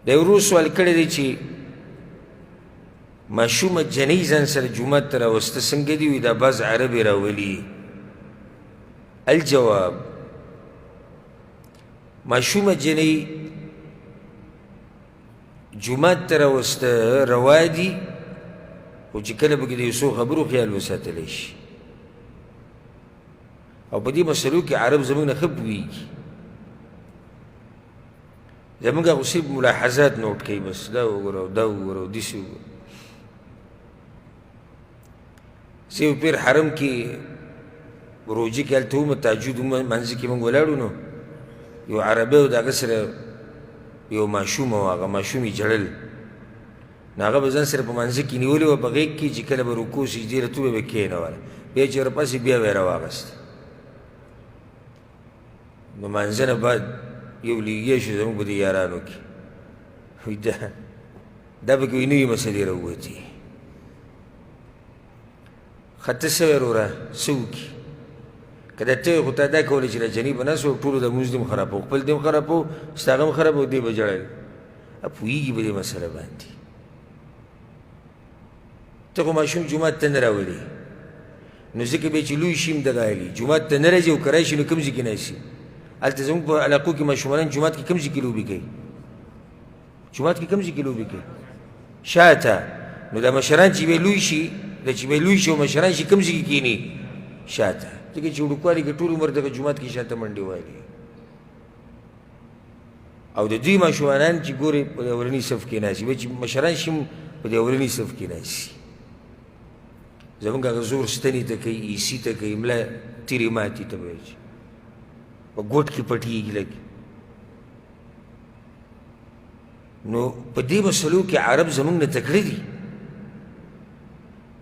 د یو ورور سوال کړی دی چې ماشومه جنۍ ځان سره جومات ته راوسته څنګه دي؟ وي دا بعض عربې راولي. الجواب: ماشومه جنۍ جومات ته راوسته روا دي، خو چې کله پکې د یو څو خبرو خیال وساتلی شي. او په دې مسلو کې عرب زموږ نه ښه پوهېږي. زموږ هغه صرف ملاحظات نوټ کوي، بس دا وګوره او دا وګوره او داسې وګوره. زه یو پیر حرم کې روجې کې هلته وم، تهجد منځ کې موږ ولاړو، نو یو عربی و د هغه سره یو ماشوم و، هغه ماشوم یې ژړل، نو هغه به ځان سره په منځ کې نیولې وه په غېږ کې، چې کله به رکوع سجدې راته وبه به کښېنوله، بیا چې ورپسې بیا به یې راواغسته. نو منځه نه بعد یو لیږی شو زموږ په دې یارانو کې، وایي دا پکې وایي نوې مسلې راووتې. ښه ته څه وایې وروره، څه وکړي؟ که دا ته خو تا دا کولی چې جنۍ به ناست وو، ټولو د لمونځ دې هم خرابوو، خپل دې هم خرابوو، ستا هغه هم خرابوو، دې به ژړل. پوهېږي په دې مسله باندې. ته خو ماشوم جومات ته نه راولې، نو ځکه بیا چې لوی شي هم دغه حالي، جومات ته نه راځي او که راشي نو کوم ځای کې ناستي؟ هلته زموږ په علاقو کې ماشومان جومات کې کوم ځای کې لوبې کوي؟ جومات کې کوم ځای کې لوبې کوي؟ شاته. نو دا مشران چې به لوی شي، دا چې به لوی شي او مشران شي کوم ځای کې کښېني؟ شاته. ځکه چې وړوکوالي کې ټول عمر دغه جومات کې شاته منډې وهلي. او د دوی ماشومانان چې ګورې په اولني صف کې ناستي، بیا چې مشران شي هم په دې اولني صف کې ناستي. زموږ هغه زور ستنې ته کوي، ایسي ته کوي، ملا تیرې ماتي ته به وایي، په ګوټ کې پټېږي لږ. نو په دې مسلو کې عرب زموږ نه تکړه دي.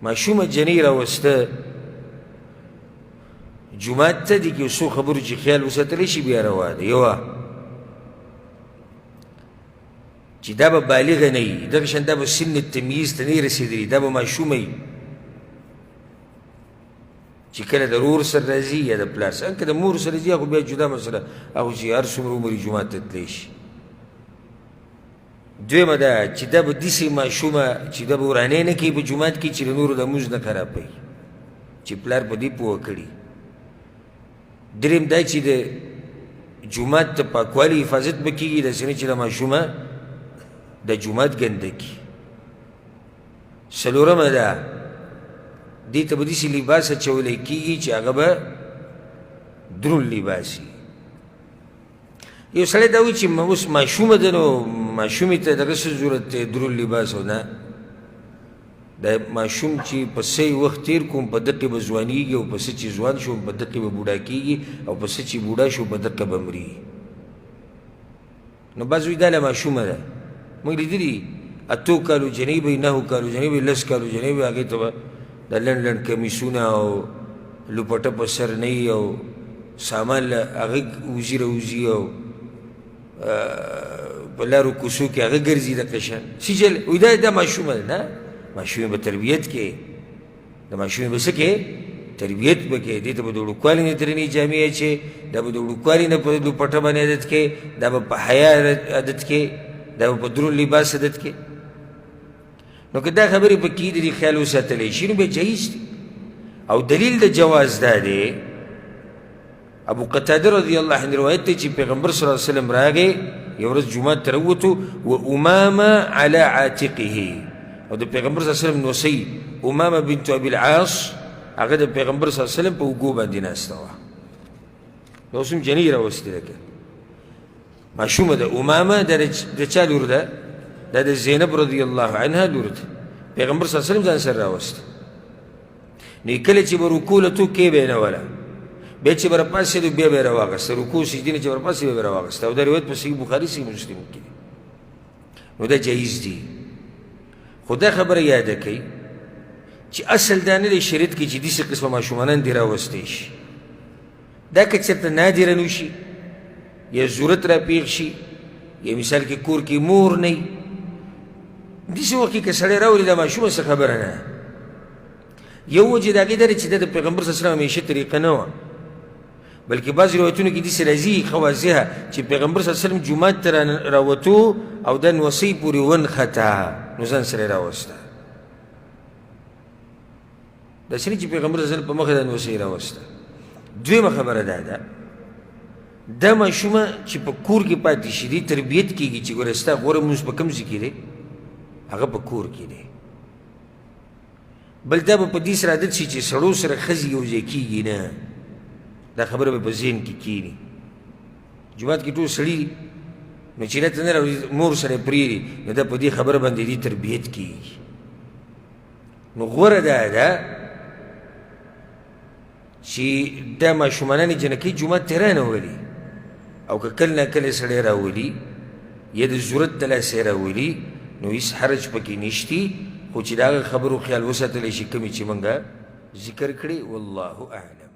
ماشومه جنۍ راوسته جومات ته دي کې یو څو خبرو چې خیال وساتلی شي بیا روا ده. یوه چې دا به بالغه نه وي، دغه شان دا به سن تمییز ته نه وي رسېدلي، دا به ماشومه وي چې کله د رور سره راځي یا د پلار سره. که د مور سره ځي هغه بیا جدا مسله، هغه چې هر څومره عمر یې جومات ته تللی شي. دویمه دا چې دا به داسې ماشومه چې دا به ورانۍ نه کوي په جومات کې چې د نورو د لمونځ نه خرابوي، چې پلار په دې پوه کړي. دریم دا چې د جومات د پاکوالي حفاظت به کېږي، داسې نه چې د ماشومه د جومات ګنده کړي. څلورمه ده دې ته به داسې لباس اچولی کېږي چې هغه به دروند لباس وي. یو سړی دا وایي چې اوس ماشومه ده نو ماشومې ته دغه څه ضرورت دی دروند لباس او نه. دا ماشوم چې په څه وخت تېر کوم په دقې به ځوانېږي، او په څه چې ځوان شو په دقې به بوډا کېږي، او په څه چې بوډا شو په دقه به مري. نو بعض وایي دا له ماشومه ده. موږ لیدلي 8 کالو جنۍ به 9 کالو جنۍ به 10 کالو جنۍ به هغې ته به د لنډ لنډ کمیسونه او لوپټه په سر نه وي، او سامان له هغه وزي راوځي، او په لارو کوڅو کې هغه ګرځي دقه شان سجل. وایي دا ماشومه ده. نه، ماشومې به تربیت کې، د ماشومې به څه کې؟ تربیت به کې. دې ته به د وړوکوالي نه درنې جامې اچې، دا به د وړوکوالي نه په لوپټه باندې عادت کې، دا به په حیا عادت کې، دا به په دروند لباس عادت کې. نو که دا خبرې په کې دي خیال وساتلی شي نو بیا جایز دي. او دلیل د جواز دا دی، ابو قتاده رضی الله عنه روایت دی چې پیغمبر صلی الله علیه وسلم راغی، یو ورځ جومات ته راووتو، و امامه علی عاتقه، او د پیغمبر صلی الله علیه وسلم نوسۍ امامه بنت ابي العاص هغه د پیغمبر صلی الله علیه وسلم په اوږو باندې ناسته وه. اوس هم جنۍ راوستې ده، ماشومه ده. امامه د چا لور ده؟ دا د زینب رضی الله عنها لور ده. پیغمبر صلی الله علیه وسلم ځان سره راوسته. نو کله چې به رکوع لتو کې به یې نوله، بیا چې به راپاڅېدو بیا به یې راواغسته، رکوع سجدې نه چې به راپاڅېد بیا به یې راواغسته. او دا روایت په صحیح بخاري صحیح مسلم کې دی. نو دا جایز دي. خو دا خبره یاده کوي چې اصل دا نه دی شریعت کې چې داسې قسمه ماشومانان دې راوستی شي. دا که چېرته نادره نه وشي یا ضرورت راپېښ شي، یا مثال کې کور کې مور نه وي، داسې وخت کې که سړی راولي دا ماشومه څه خبره نه. یو وجه د هغې دا دی چې دا د پیغمبر صلی الله علیه وسلم همیشه طریقه نه وه. بلکې بعض روایتونو کې داسې راځي ښه واضحه چې پیغمبر صلی الله علیه وسلم جومات ته راوتو او دا نوسۍ پورې ونښته نو ځان سره یې راوسته داسې نه چې پیغمبر صلی الله علیه وسلم په مخه دا نوسۍ راوسته دویمه خبره دا ده دا ماشومه چې په کور کې پاتې شي دی تربیت کېږي چې ګوره ستا غوره مونځ په کوم ځای کې دی هغه په کور کې دی بل دا به په دې سره عادت شي چې سړو سره ښځې یو ځای کېږي نه دا خبره به په ذهن کې کښېني جومات کې ټول سړي دي نو چینه ته نه راوځي مور سره یې پرېږدي نو دا په دې خبره باندې دې تربیت کېږي نو غوره دا ده چې دا ماشومانانې جنکۍ جومات ته رانولي او که کله ناکله سړی راولي یا د ضرورت د لاسه یې راولي نو هېڅ حرج پکې نشتي خو چې د هغه خبرو خیال وساتلی شي کومې چې موږ ذکر کړي والله اعلم